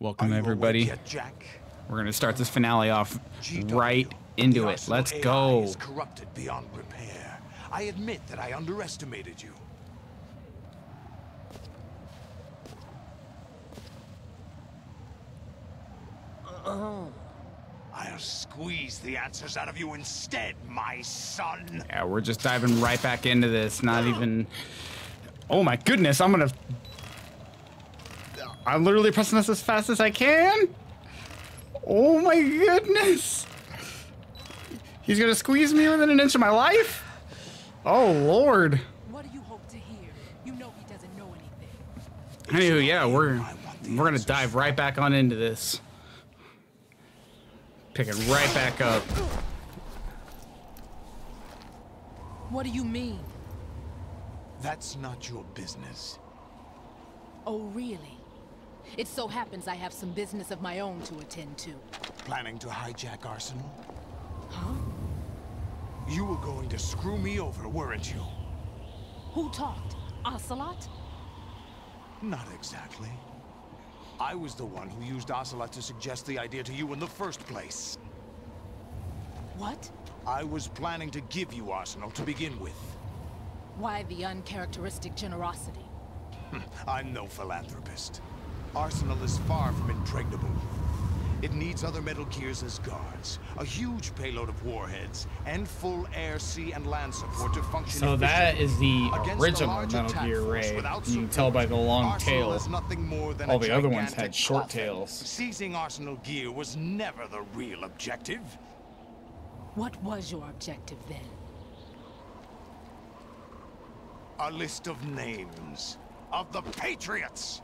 Welcome everybody. We're gonna start this finale off right into it. Let's go. Is corrupted beyond repair. I admit that I underestimated you. I'll squeeze the answers out of you instead, my son. Yeah, we're just diving right back into this. Not even. Oh my goodness! I'm literally pressing this as fast as I can. Oh my goodness! He's gonna squeeze me within an inch of my life. Oh Lord! What do you hope to hear? You know he doesn't know anything. Anyway, yeah, we're gonna dive right back on into this. Pick it right back up. What do you mean? That's not your business. Oh, really? It so happens I have some business of my own to attend to. Planning to hijack Arsenal? Huh? You were going to screw me over, weren't you? Who talked? Ocelot? Not exactly. I was the one who used Ocelot to suggest the idea to you in the first place. What? I was planning to give you Arsenal to begin with. Why the uncharacteristic generosity? I'm no philanthropist. Arsenal is far from impregnable. It needs other Metal Gears as guards, a huge payload of warheads, and full air, sea, and land support to function. So that is the original Metal Gear Ray. You can tell by the long tail. All the other ones had short tails. Seizing Arsenal gear was never the real objective. What was your objective then? A list of names of the Patriots.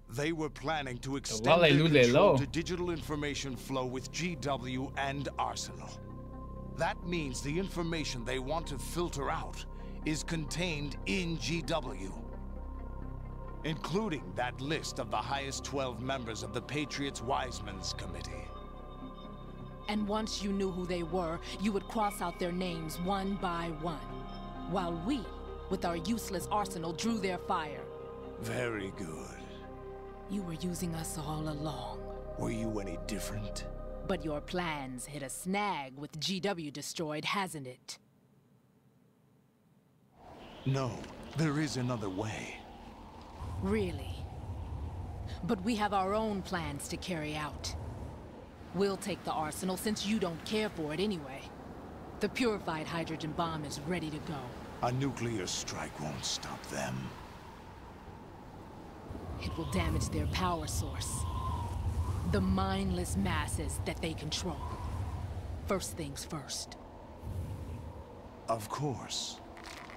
They were planning to extend their control to digital information flow with GW and Arsenal. That means the information they want to filter out is contained in GW, including that list of the highest 12 members of the Patriots Wiseman's Committee. And once you knew who they were, you would cross out their names one by one, while we, with our useless arsenal, drew their fire. Very good. You were using us all along. Were you any different? But your plans hit a snag with GW destroyed, hasn't it? No, there is another way. Really? But we have our own plans to carry out. We'll take the arsenal since you don't care for it anyway. The purified hydrogen bomb is ready to go. A nuclear strike won't stop them. It will damage their power source. The mindless masses that they control. First things first. Of course.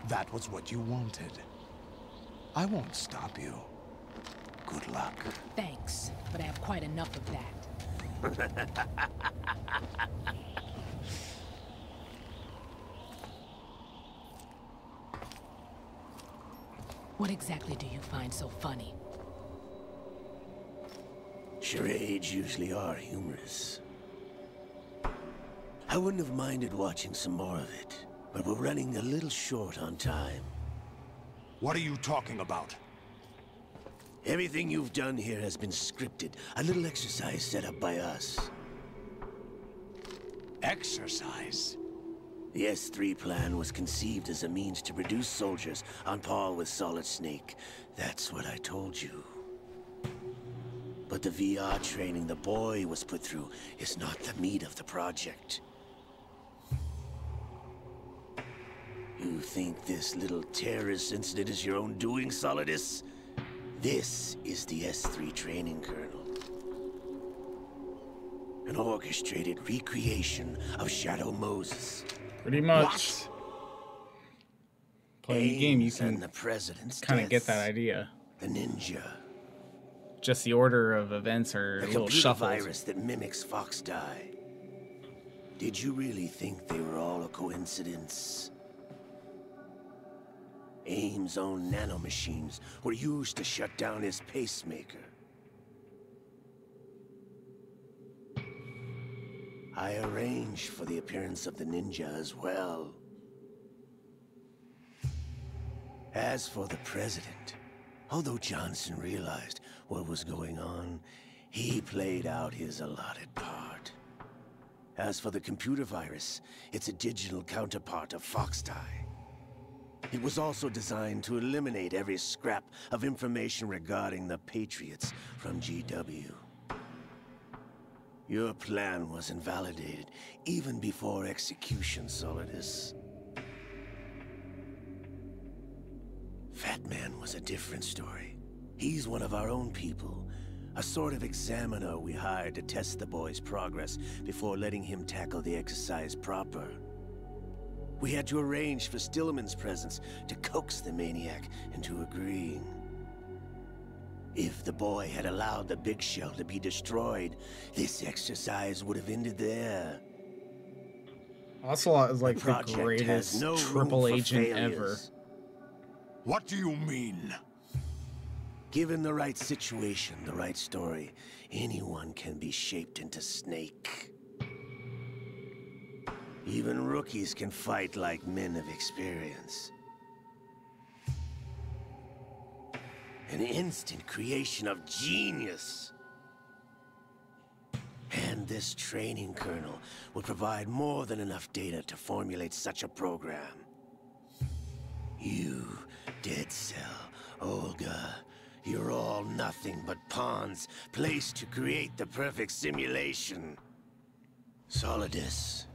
That was what you wanted. I won't stop you. Good luck. Thanks, but I have quite enough of that. What exactly do you find so funny? Charades usually are humorous. I wouldn't have minded watching some more of it, but we're running a little short on time. What are you talking about? Everything you've done here has been scripted. A little exercise set up by us. Exercise? The S3 plan was conceived as a means to produce soldiers on par with Solid Snake. That's what I told you. But the VR training the boy was put through is not the meat of the project. You think this little terrorist incident is your own doing, Solidus? This is the S3 training kernel. An orchestrated recreation of Shadow Moses. Pretty much. Playing the game, you can the president's kind of get that idea. The ninja. Just the order of events are a little shuffled. The virus that mimics Fox Die. Did you really think they were all a coincidence? AIM's own nanomachines were used to shut down his pacemaker. I arranged for the appearance of the ninja as well. As for the president, Although Johnson realized what was going on, he played out his allotted part. As for the computer virus, it's a digital counterpart of Foxdie. It was also designed to eliminate every scrap of information regarding the Patriots from GW. Your plan was invalidated even before execution, Solidus. Fat Man was a different story. He's one of our own people, a sort of examiner we hired to test the boy's progress before letting him tackle the exercise proper. We had to arrange for Stillman's presence to coax the maniac into agreeing. If the boy had allowed the big shell to be destroyed, this exercise would have ended there. Ocelot is like the greatest triple agent ever. What do you mean? Given the right situation, the right story, anyone can be shaped into Snake. Even rookies can fight like men of experience. An instant creation of genius. And this training kernel will provide more than enough data to formulate such a program. You, Dead Cell, Olga, you're all nothing but pawns placed to create the perfect simulation. Solidus,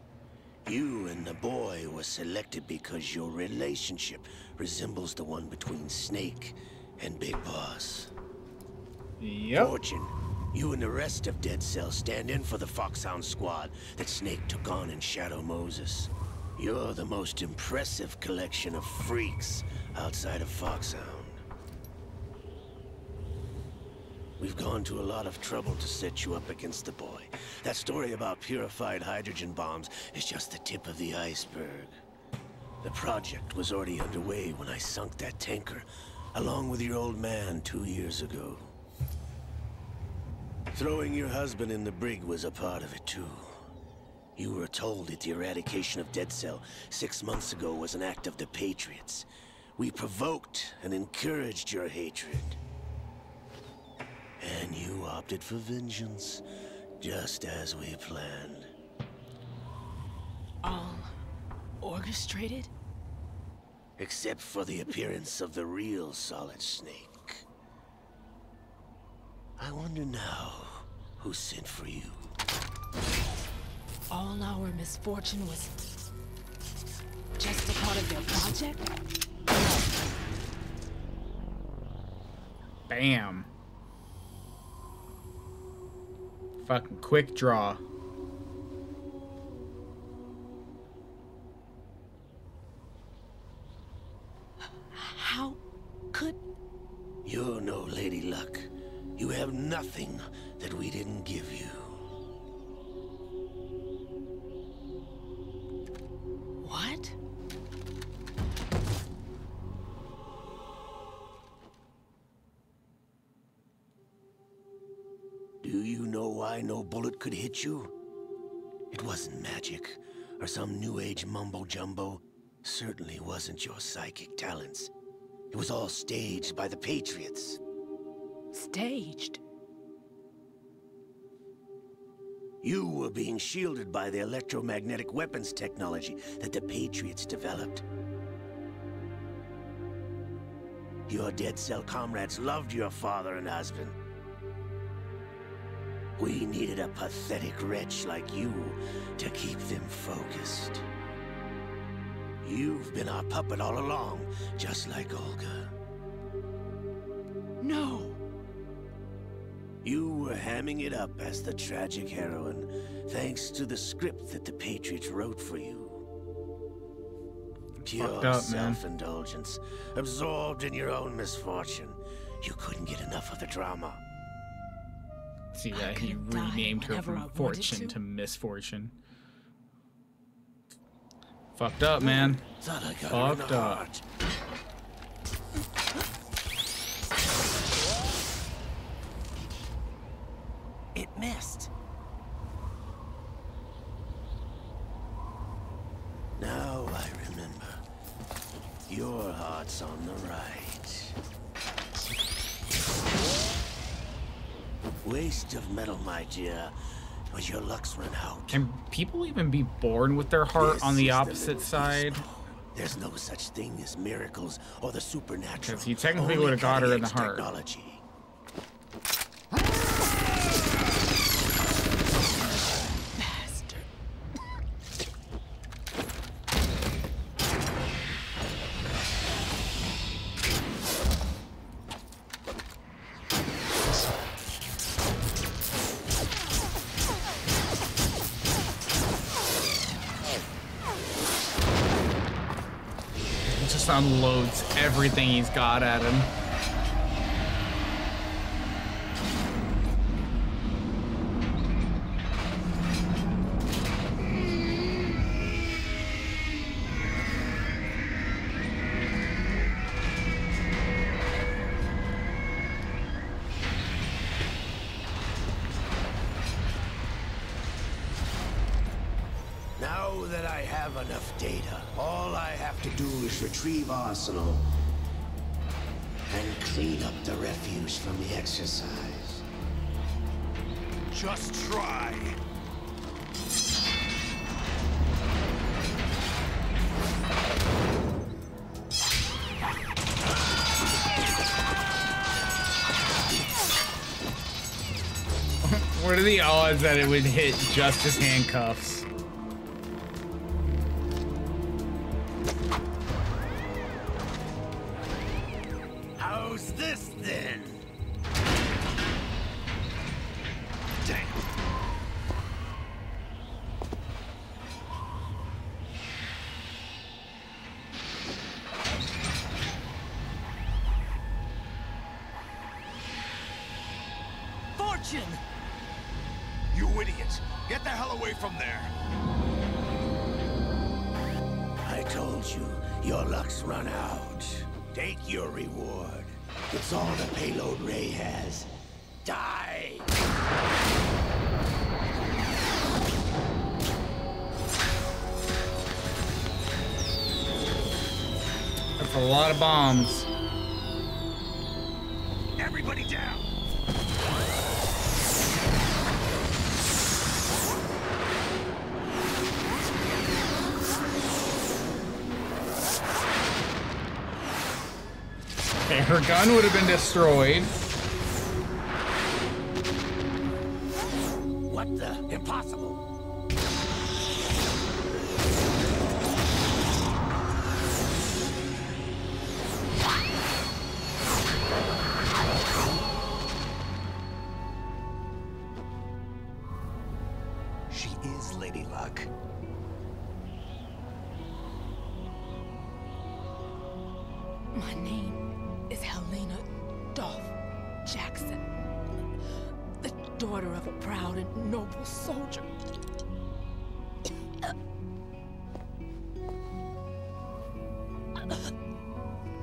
you and the boy were selected because your relationship resembles the one between Snake and Big Boss. Yep. Fortune, you and the rest of Dead Cell stand in for the Foxhound squad that Snake took on in Shadow Moses. You're the most impressive collection of freaks outside of Foxhound. We've gone to a lot of trouble to set you up against the boy. That story about purified hydrogen bombs is just the tip of the iceberg. The project was already underway when I sunk that tanker, along with your old man 2 years ago. Throwing your husband in the brig was a part of it too. You were told that the eradication of Dead Cell 6 months ago was an act of the Patriots. We provoked and encouraged your hatred. And you opted for vengeance, just as we planned. All orchestrated? Except for the appearance of the real Solid Snake. I wonder now who sent for you. All our misfortune was just a part of their project? Bam. Fucking quick draw. How could... You're no Lady Luck. You have nothing that we didn't give you. What? Do you know why no bullet could hit you? It wasn't magic, or some new age mumbo-jumbo. Certainly wasn't your psychic talents. It was all staged by the Patriots. Staged? You were being shielded by the electromagnetic weapons technology that the Patriots developed. Your Dead Cell comrades loved your father and husband. We needed a pathetic wretch like you to keep them focused. You've been our puppet all along, just like Olga. No. You were hamming it up as the tragic heroine, thanks to the script that the Patriots wrote for you. Pure self-indulgence, absorbed in your own misfortune. You couldn't get enough of the drama. See that he renamed her from Fortune to Misfortune. Fucked up, man. Fucked up. It missed. Now I remember. Your heart's on the right. Waste of metal, my dear. But your luck's run out. Can people even be born with their heart on the opposite side? There's no such thing as miracles or the supernatural. Because he technically would have got her in the heart. Technology. Unloads everything he's got at him. Now that I have enough data, all I have to do is retrieve Arsenal and clean up the refuse from the exercise. Just try. What are the odds that it would hit just his handcuffs? How's this then? Damn. Fortune! You idiots! Get the hell away from there! I told you, your luck's run out. Take your reward. It's all the payload Ray has. Die! That's a lot of bombs. Everybody down! Okay, her gun would have been destroyed. What the? Impossible! She is Lady Luck. My name is Helena Dolph Jackson, the daughter of a proud and noble soldier.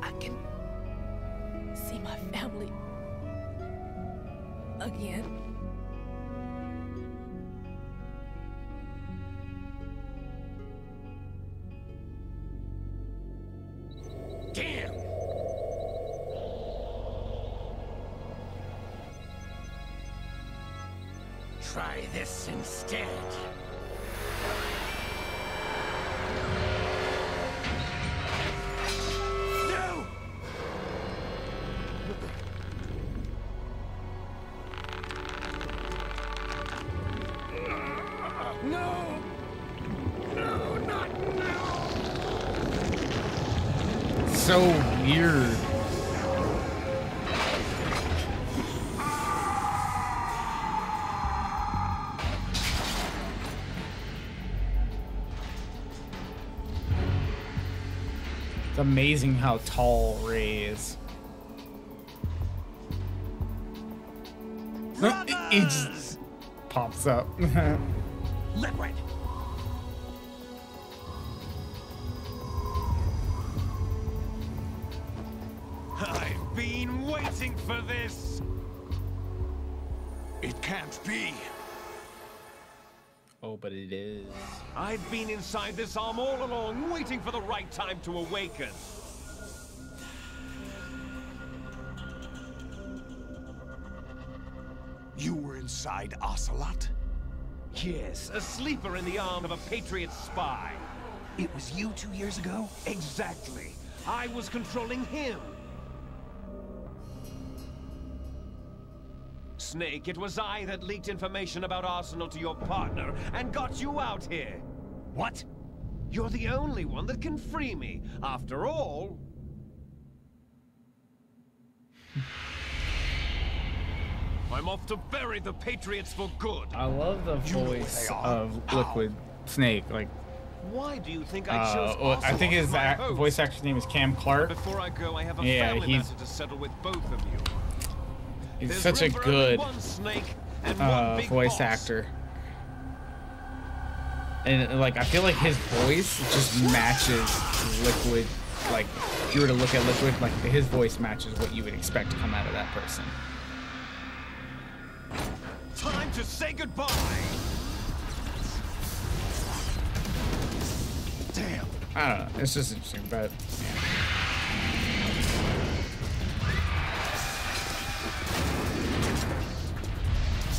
I can see my family again. Damn! Try this instead. No! No! No, not now! So weird. It's amazing how tall Ray is. He just pops up. Liquid! I've been waiting for this! It can't be! Oh, but it is. I've been inside this arm all along, waiting for the right time to awaken. You were inside Ocelot? Yes, a sleeper in the arm of a Patriot spy. It was you 2 years ago? Exactly. I was controlling him. Snake, it was I that leaked information about Arsenal to your partner and got you out here. What? You're the only one that can free me. After all... I'm off to bury the Patriots for good. I love the voice of Liquid Snake. Like, why do you think I chose I think his voice actor's name is Cam Clark. Before I go, I have a family matter to settle with both of you. He's such a good voice boss. actor. And like, I feel like his voice just matches Liquid. Like, if you were to look at Liquid, like his voice matches what you would expect to come out of that person. Time to say goodbye. Damn. I don't know. It's just interesting, but yeah.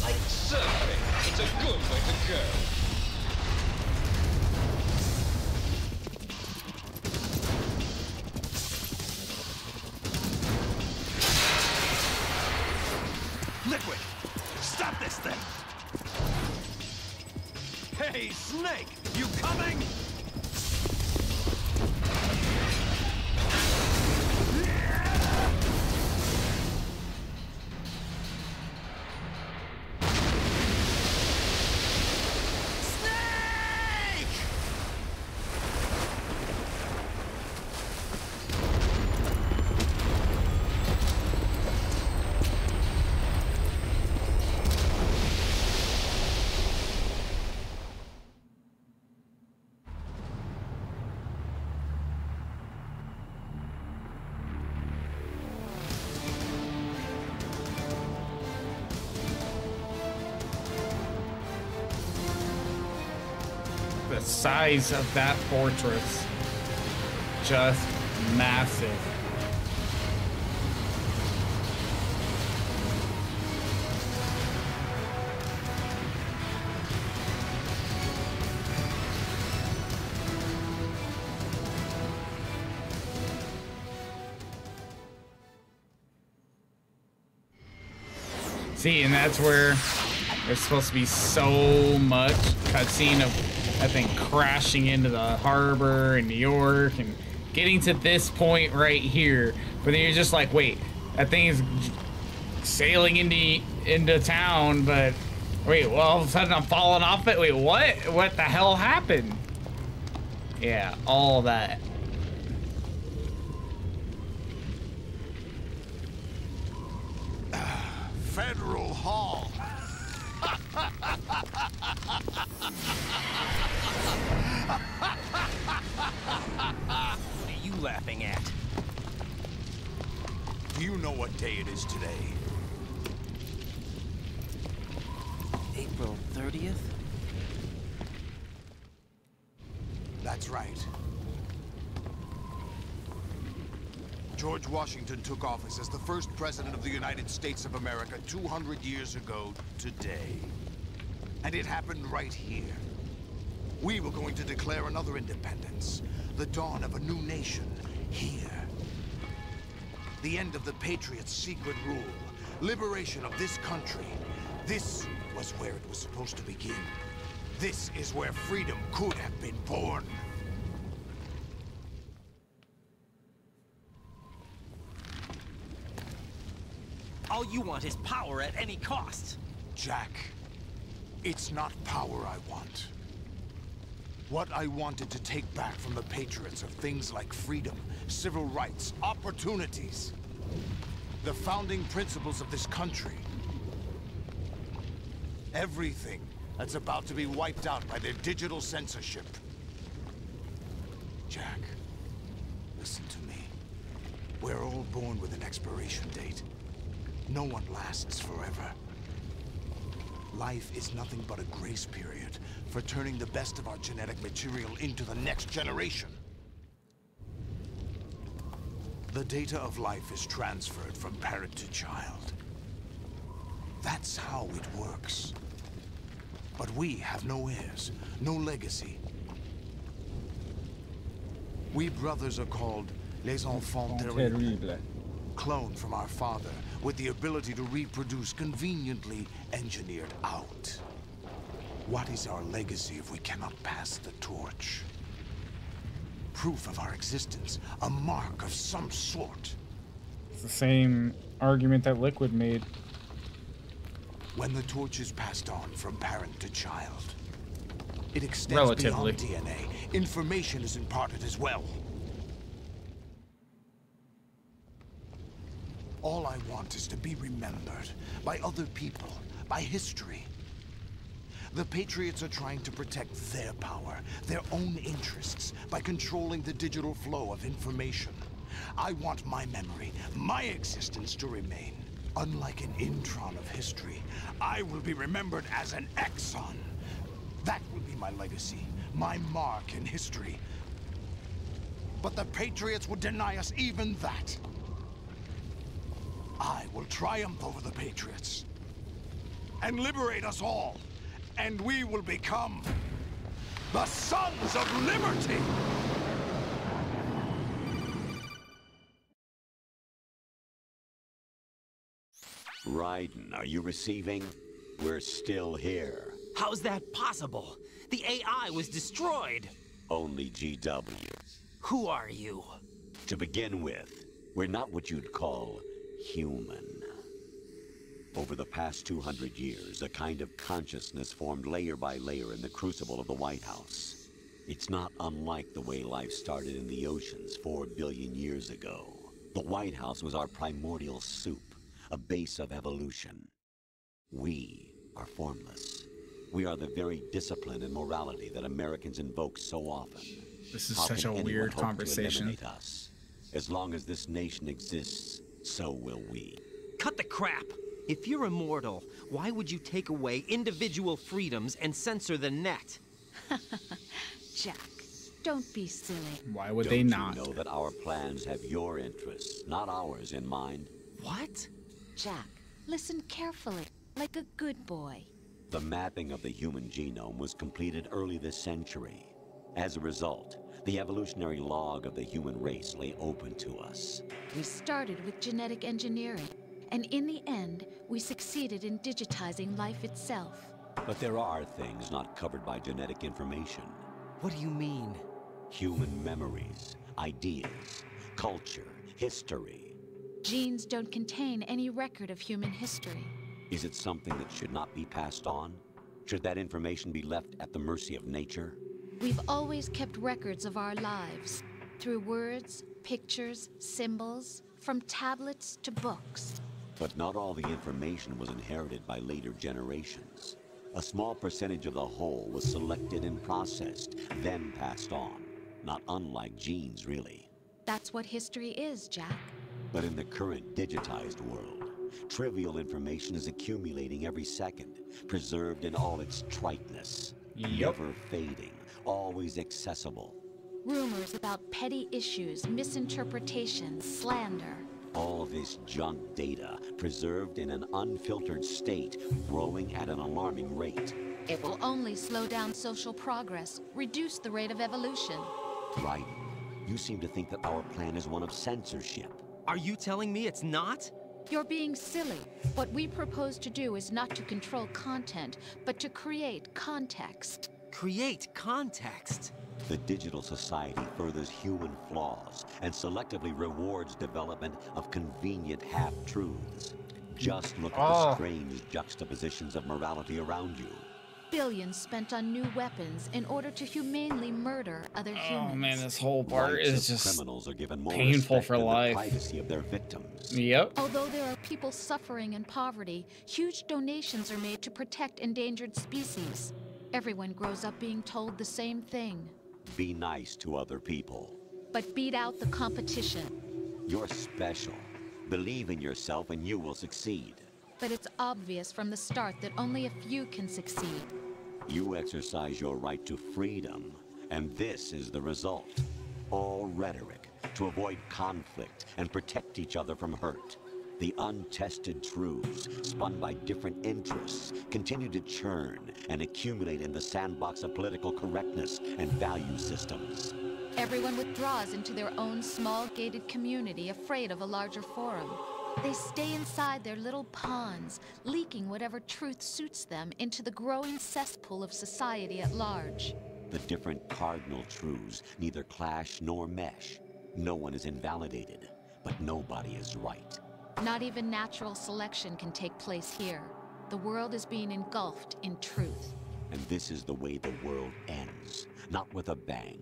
Like surfing, it's a good way to go. Liquid! Stop this thing! Hey, Snake! You coming? The size of that fortress, just massive. See, and that's where there's supposed to be so much cutscene of, I think, crashing into the harbor in New York and getting to this point right here. But then you're just like, wait, that thing is sailing into town, but wait, well, all of a sudden I'm falling off it. Wait, what? What the hell happened? Yeah, all that. Federal Hall. What are you laughing at? Do you know what day it is today? April 30th? That's right. George Washington took office as the first president of the United States of America 200 years ago today. And it happened right here. We were going to declare another independence, the dawn of a new nation here. The end of the Patriots' secret rule, liberation of this country. This was where it was supposed to begin. This is where freedom could have been born. All you want is power at any cost. Jack, it's not power I want. What I wanted to take back from the Patriots are things like freedom, civil rights, opportunities. The founding principles of this country. Everything that's about to be wiped out by their digital censorship. Jack, listen to me. We're all born with an expiration date. No one lasts forever. Life is nothing but a grace period for turning the best of our genetic material into the next generation. The data of life is transferred from parent to child. That's how it works. But we have no heirs, no legacy. We brothers are called Les Enfants Terribles, cloned from our father, with the ability to reproduce conveniently engineered out. What is our legacy if we cannot pass the torch? Proof of our existence, a mark of some sort. It's the same argument that Liquid made. When the torch is passed on from parent to child, it extends Relatively. beyond DNA. Information is imparted as well. All I want is to be remembered by other people, by history. The Patriots are trying to protect their power, their own interests, by controlling the digital flow of information. I want my memory, my existence to remain. Unlike an intron of history, I will be remembered as an exon. That will be my legacy, my mark in history. But the Patriots would deny us even that. I will triumph over the Patriots and liberate us all. And we will become the Sons of Liberty! Raiden, are you receiving? We're still here. How's that possible? The AI was destroyed. Only GW. Who are you? To begin with, we're not what you'd call human. Over the past 200 years, a kind of consciousness formed layer by layer in the crucible of the White House. It's not unlike the way life started in the oceans 4 billion years ago. The White House was our primordial soup, a base of evolution. We are formless. We are the very discipline and morality that Americans invoke so often. This is How such can a anyone weird hope to conversation. eliminate us? As long as this nation exists, so will we. Cut the crap! If you're immortal, why would you take away individual freedoms and censor the net? Jack, don't be silly. Why would Don't they you not? know that our plans have your interests, not ours, in mind? What? Jack, listen carefully, like a good boy. The mapping of the human genome was completed early this century. As a result, the evolutionary log of the human race lay open to us. We started with genetic engineering, and in the end, we succeeded in digitizing life itself. But there are things not covered by genetic information. What do you mean? Human memories, ideas, culture, history. Genes don't contain any record of human history. Is it something that should not be passed on? Should that information be left at the mercy of nature? We've always kept records of our lives, through words, pictures, symbols, from tablets to books. But not all the information was inherited by later generations. A small percentage of the whole was selected and processed, then passed on. Not unlike genes, really. That's what history is, Jack. But in the current digitized world, trivial information is accumulating every second, preserved in all its triteness. Yep. Never fading, always accessible. Rumors about petty issues, misinterpretations, slander. All this junk data, preserved in an unfiltered state, growing at an alarming rate. It will only slow down social progress, reduce the rate of evolution. Right. You seem to think that our plan is one of censorship. Are you telling me it's not? You're being silly. What we propose to do is not to control content, but to create context. Create context. The digital society furthers human flaws and selectively rewards development of convenient half-truths. Just look at the strange juxtapositions of morality around you. Billions spent on new weapons in order to humanely murder other humans. Oh man, this whole part Rights is of just criminals are given more painful respect for than life. The privacy of their victims. Yep. Although there are people suffering in poverty, huge donations are made to protect endangered species. Everyone grows up being told the same thing. Be nice to other people. But beat out the competition. You're special. Believe in yourself and you will succeed. But it's obvious from the start that only a few can succeed. You exercise your right to freedom, and this is the result. All rhetoric to avoid conflict and protect each other from hurt. The untested truths, spun by different interests, continue to churn and accumulate in the sandbox of political correctness and value systems. Everyone withdraws into their own small gated community, afraid of a larger forum. They stay inside their little ponds, leaking whatever truth suits them into the growing cesspool of society at large. The different cardinal truths neither clash nor mesh. No one is invalidated, but nobody is right. Not even natural selection can take place here. The world is being engulfed in truth. And this is the way the world ends. Not with a bang,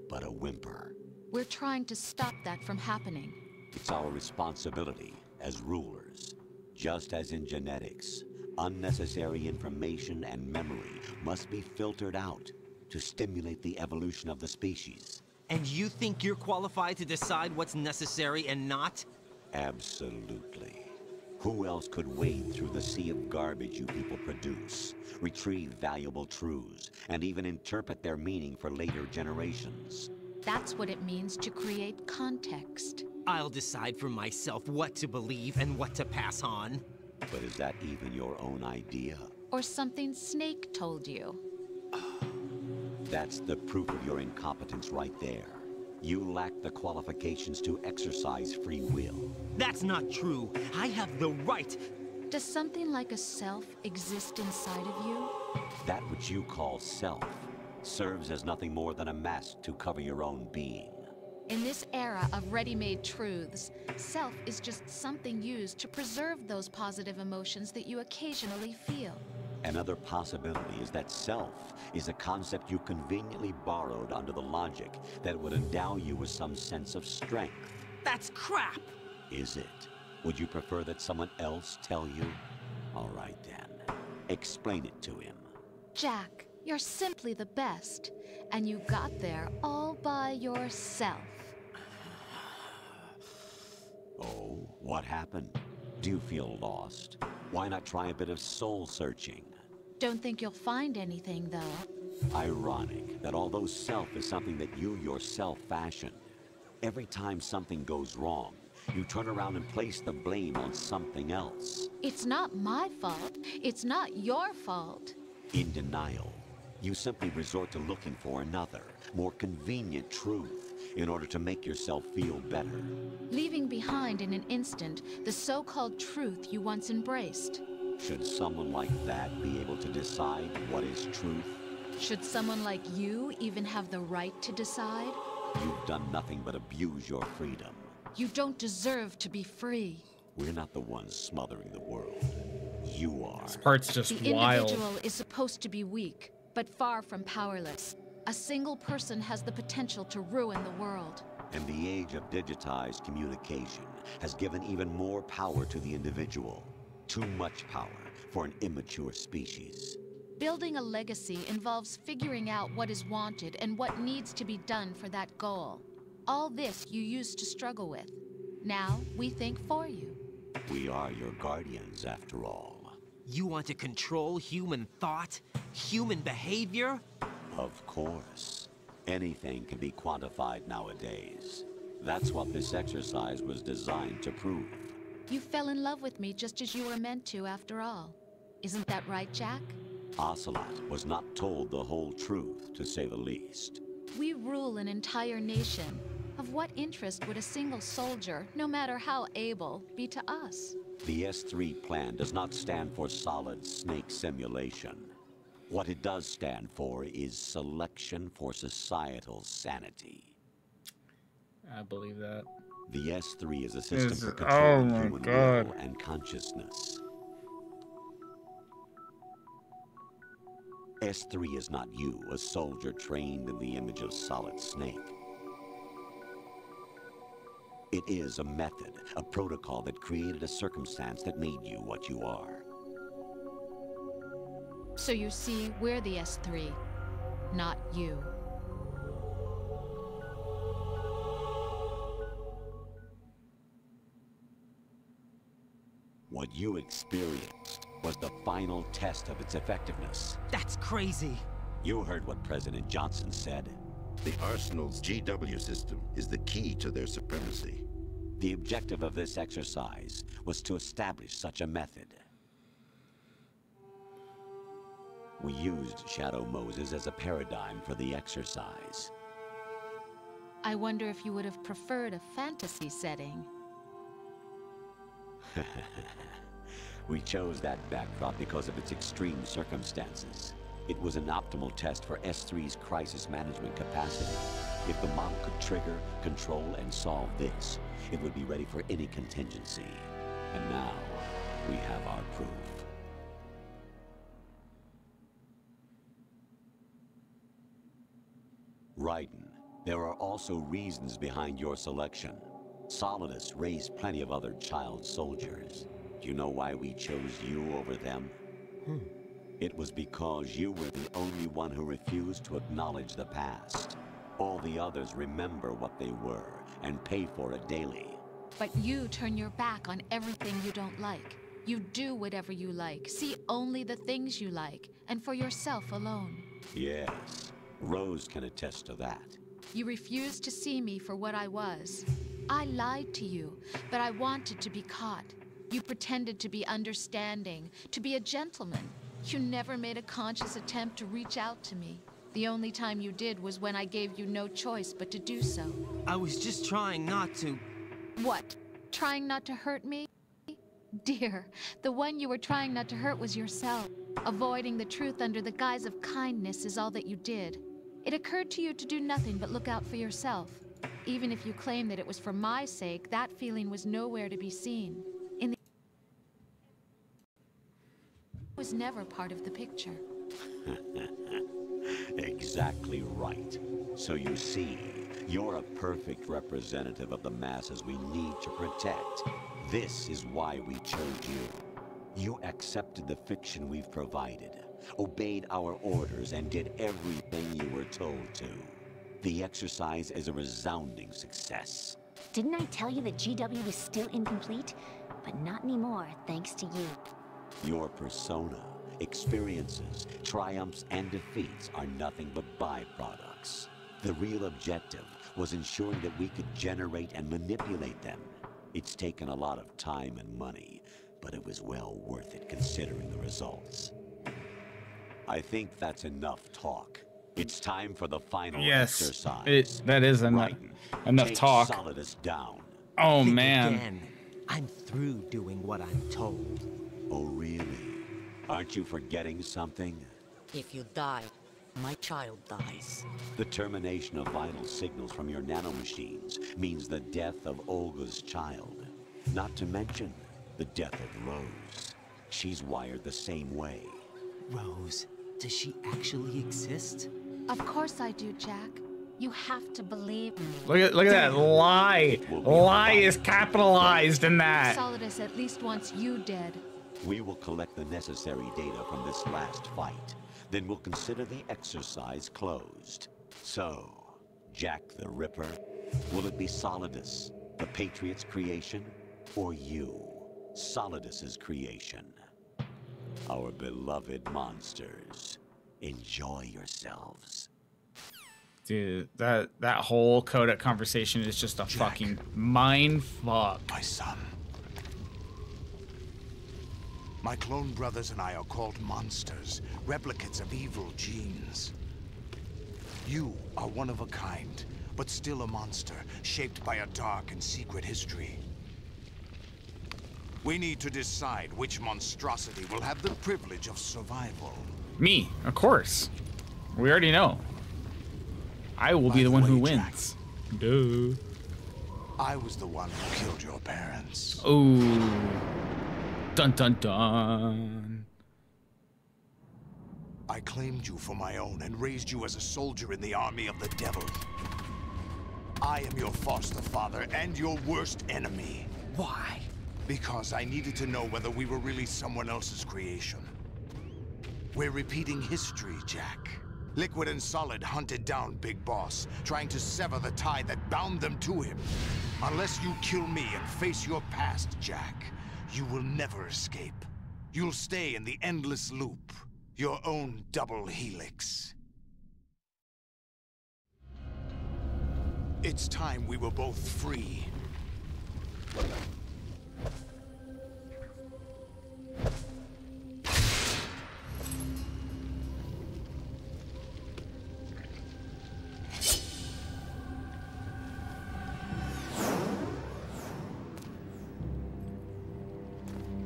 but a whimper. We're trying to stop that from happening. It's our responsibility as rulers. Just as in genetics, unnecessary information and memory must be filtered out to stimulate the evolution of the species. And you think you're qualified to decide what's necessary and not? Absolutely. Who else could wade through the sea of garbage you people produce, retrieve valuable truths, and even interpret their meaning for later generations? That's what it means to create context. I'll decide for myself what to believe and what to pass on. But is that even your own idea? Or something Snake told you? That's the proof of your incompetence right there. You lack the qualifications to exercise free will. That's not true. I have the right. Does something like a self exist inside of you? That which you call self serves as nothing more than a mask to cover your own being. In this era of ready-made truths, self is just something used to preserve those positive emotions that you occasionally feel. Another possibility is that self is a concept you conveniently borrowed under the logic that would endow you with some sense of strength. That's crap! Is it? Would you prefer that someone else tell you? All right then. Explain it to him. Jack, you're simply the best. And you got there all by yourself. Oh, what happened? Do you feel lost? Why not try a bit of soul searching? Don't think you'll find anything, though. Ironic that although self is something that you yourself fashioned, every time something goes wrong, you turn around and place the blame on something else. It's not my fault. It's not your fault. In denial, you simply resort to looking for another, more convenient truth in order to make yourself feel better. Leaving behind in an instant the so-called truth you once embraced. Should someone like that be able to decide what is truth? Should someone like you even have the right to decide? You've done nothing but abuse your freedom. You don't deserve to be free. We're not the ones smothering the world. You are. This part's just the wild. The individual is supposed to be weak, but far from powerless. A single person has the potential to ruin the world. And the age of digitized communication has given even more power to the individual. Too much power for an immature species. Building a legacy involves figuring out what is wanted and what needs to be done for that goal. All this you used to struggle with. Now we think for you. We are your guardians, after all. You want to control human thought? Human behavior? Of course. Anything can be quantified nowadays. That's what this exercise was designed to prove. You fell in love with me just as you were meant to, after all. Isn't that right, Jack? Ocelot was not told the whole truth, to say the least. We rule an entire nation. Of what interest would a single soldier, no matter how able, be to us? The S3 plan does not stand for Solid Snake Simulation. What it does stand for is selection for societal sanity. I believe that. The S3 is a system for controlling human will and consciousness. S3 is not you, a soldier trained in the image of Solid Snake. It is a method, a protocol that created a circumstance that made you what you are. So you see, we're the S3, not you. What you experienced was the final test of its effectiveness. That's crazy. You heard what President Johnson said. The Arsenal's GW system is the key to their supremacy. The objective of this exercise was to establish such a method. We used Shadow Moses as a paradigm for the exercise. I wonder if you would have preferred a fantasy setting. We chose that backdrop because of its extreme circumstances. It was an optimal test for S3's crisis management capacity. If the model could trigger, control, and solve this, it would be ready for any contingency. And now, we have our proof. Raiden, there are also reasons behind your selection. Solidus raised plenty of other child soldiers. Do you know why we chose you over them? It was because you were the only one who refused to acknowledge the past. All the others remember what they were and pay for it daily. But you turn your back on everything you don't like. You do whatever you like, see only the things you like, and for yourself alone. Yes, Rose can attest to that. You refused to see me for what I was. I lied to you, but I wanted to be caught. You pretended to be understanding, to be a gentleman. You never made a conscious attempt to reach out to me. The only time you did was when I gave you no choice but to do so. I was just trying not to... What? Trying not to hurt me? Dear, the one you were trying not to hurt was yourself. Avoiding the truth under the guise of kindness is all that you did. It occurred to you to do nothing but look out for yourself. Even if you claim that it was for my sake, that feeling was nowhere to be seen. Was never part of the picture. Exactly right. So you see, you're a perfect representative of the masses we need to protect. This is why we chose you. You accepted the fiction we've provided, obeyed our orders, and did everything you were told to. The exercise is a resounding success. Didn't I tell you that GW was still incomplete? But not anymore, thanks to you. Your persona, experiences, triumphs, and defeats are nothing but byproducts. The real objective was ensuring that we could generate and manipulate them. It's taken a lot of time and money, but it was well worth it considering the results. I think that's enough talk. It's time for the final exercise. That is enough talk. Solidus down. Oh, Think man. Again. I'm through doing what I'm told. Oh, really? Aren't you forgetting something? If you die, my child dies. The termination of vital signals from your nanomachines means the death of Olga's child. Not to mention the death of Rose. She's wired the same way. Rose, does she actually exist? Of course I do, Jack. You have to believe me. Look at that lie. Lie is capitalized in that. Solidus at least wants you dead. We will collect the necessary data from this last fight. Then we'll consider the exercise closed. So, Jack the Ripper, will it be Solidus, the Patriot's creation, or you, Solidus's creation? Our beloved monsters, enjoy yourselves. Dude, that whole Kodak conversation is just a Jack, fucking mind fuck. My son. My clone brothers and I are called monsters, replicates of evil genes. You are one of a kind, but still a monster, shaped by a dark and secret history. We need to decide which monstrosity will have the privilege of survival. Me, of course. We already know. I will be the one who wins. Duh. I was the one who killed your parents. Oh. Dun dun dun. I claimed you for my own and raised you as a soldier in the army of the devil. I am your foster father and your worst enemy. Why? Because I needed to know whether we were really someone else's creation. We're repeating history, Jack. Liquid and Solid hunted down Big Boss, trying to sever the tie that bound them to him. Unless you kill me and face your past, Jack, you will never escape. You'll stay in the endless loop, your own double helix. It's time we were both free.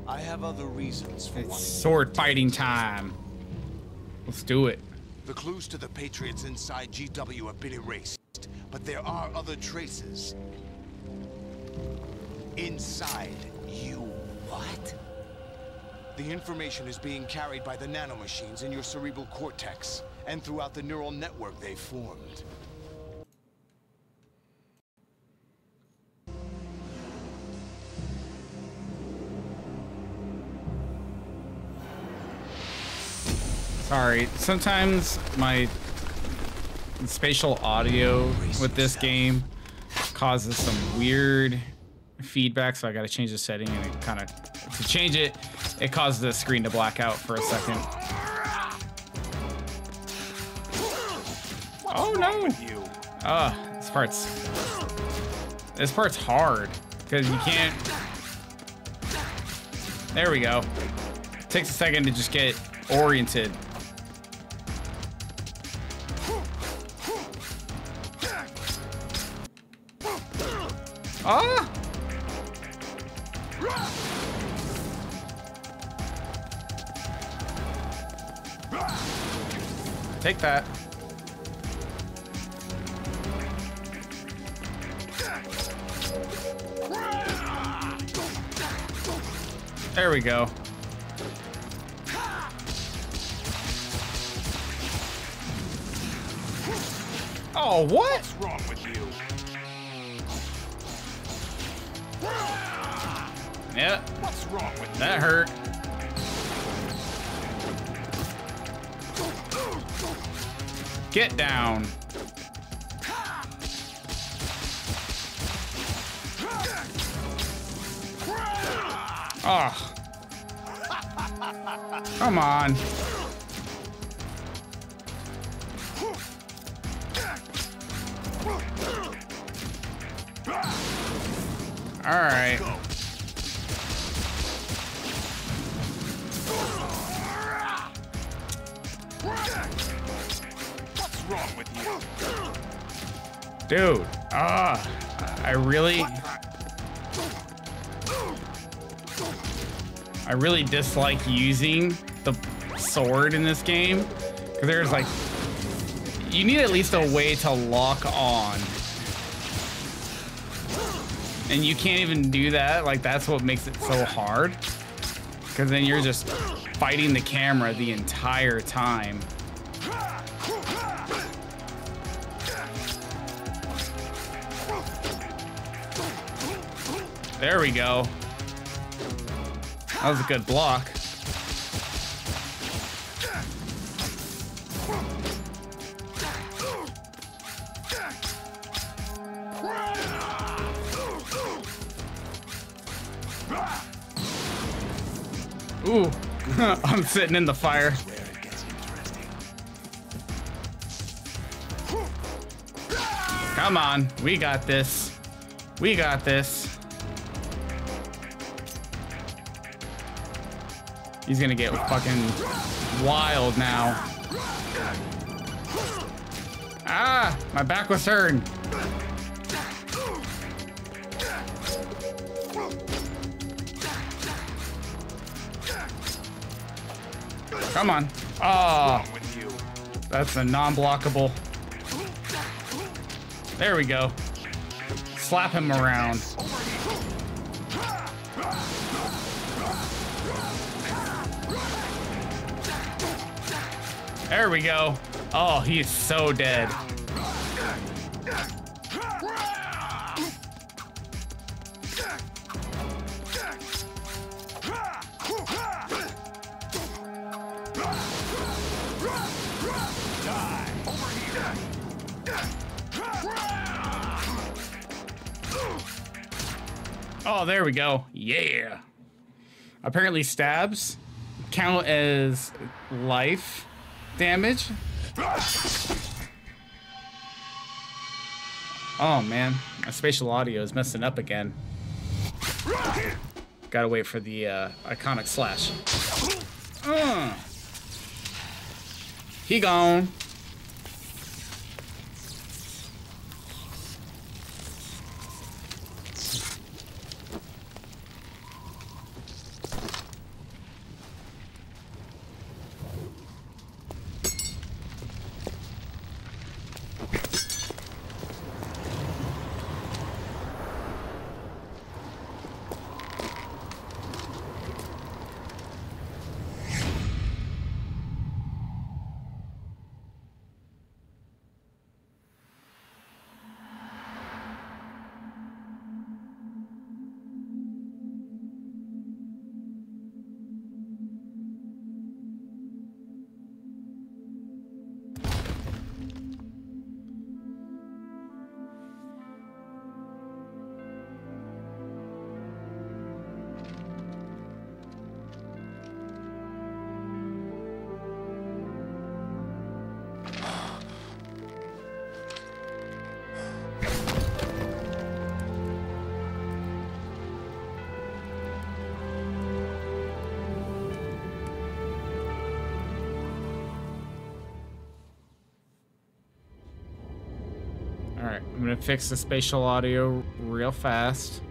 I have other reasons for It's sword fighting time. Let's do it. The clues to the Patriots inside GW have been erased, but there are other traces. Inside you. What? The information is being carried by the nanomachines in your cerebral cortex, and throughout the neural network they formed. Sorry, sometimes my spatial audio with this game causes some weird feedback, so I gotta change the setting, and it kind of, to change it, it causes the screen to black out for a second. Oh no! This part's hard, because you can't, there we go. It takes a second to just get oriented. Ah! Take that. There we go. Oh, what? What's wrong with you? Yeah. What's wrong with that hurt. Get down. Oh. Come on. All right. What's wrong with you? Dude, I really dislike using the sword in this game, because there's like, you need at least a way to lock on, and you can't even do that. Like, that's what makes it so hard, because then you're just fighting the camera the entire time. There we go. That was a good block. Ooh, I'm sitting in the fire. Come on, we got this. We got this. He's gonna get fucking wild now. Ah, my back was turned. Come on. Oh, that's a non-blockable. There we go. Slap him around. There we go. Oh, he is so dead. Oh, there we go. Yeah. Apparently stabs count as life damage. Oh man, my spatial audio is messing up again. Gotta wait for the iconic slash. He gone. Alright, I'm gonna fix the spatial audio real fast.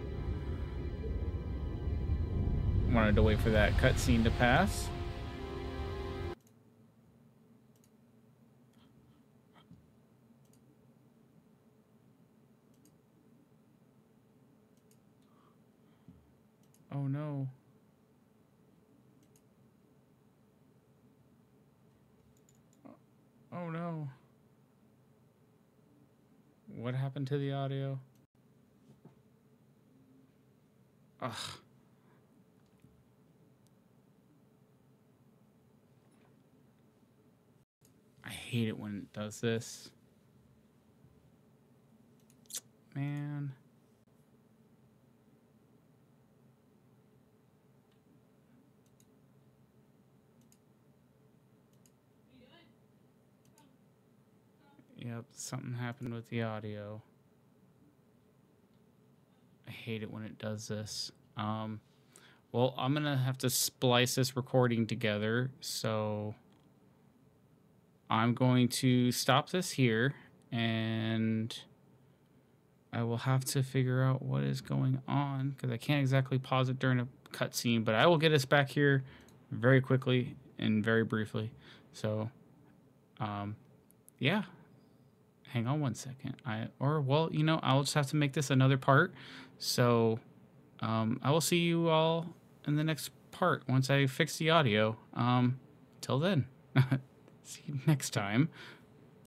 Wanted to wait for that cutscene to pass. Oh no. Oh no. What happened to the audio? Ugh. I hate it when it does this. Man. Yep, something happened with the audio. I hate it when it does this. Well, I'm gonna have to splice this recording together, so I'm going to stop this here, and I will have to figure out what is going on, because I can't exactly pause it during a cutscene, but I will get us back here very quickly and very briefly. So, yeah. Hang on one second. Well, you know, I'll just have to make this another part. So, I will see you all in the next part once I fix the audio. Till then, see you next time.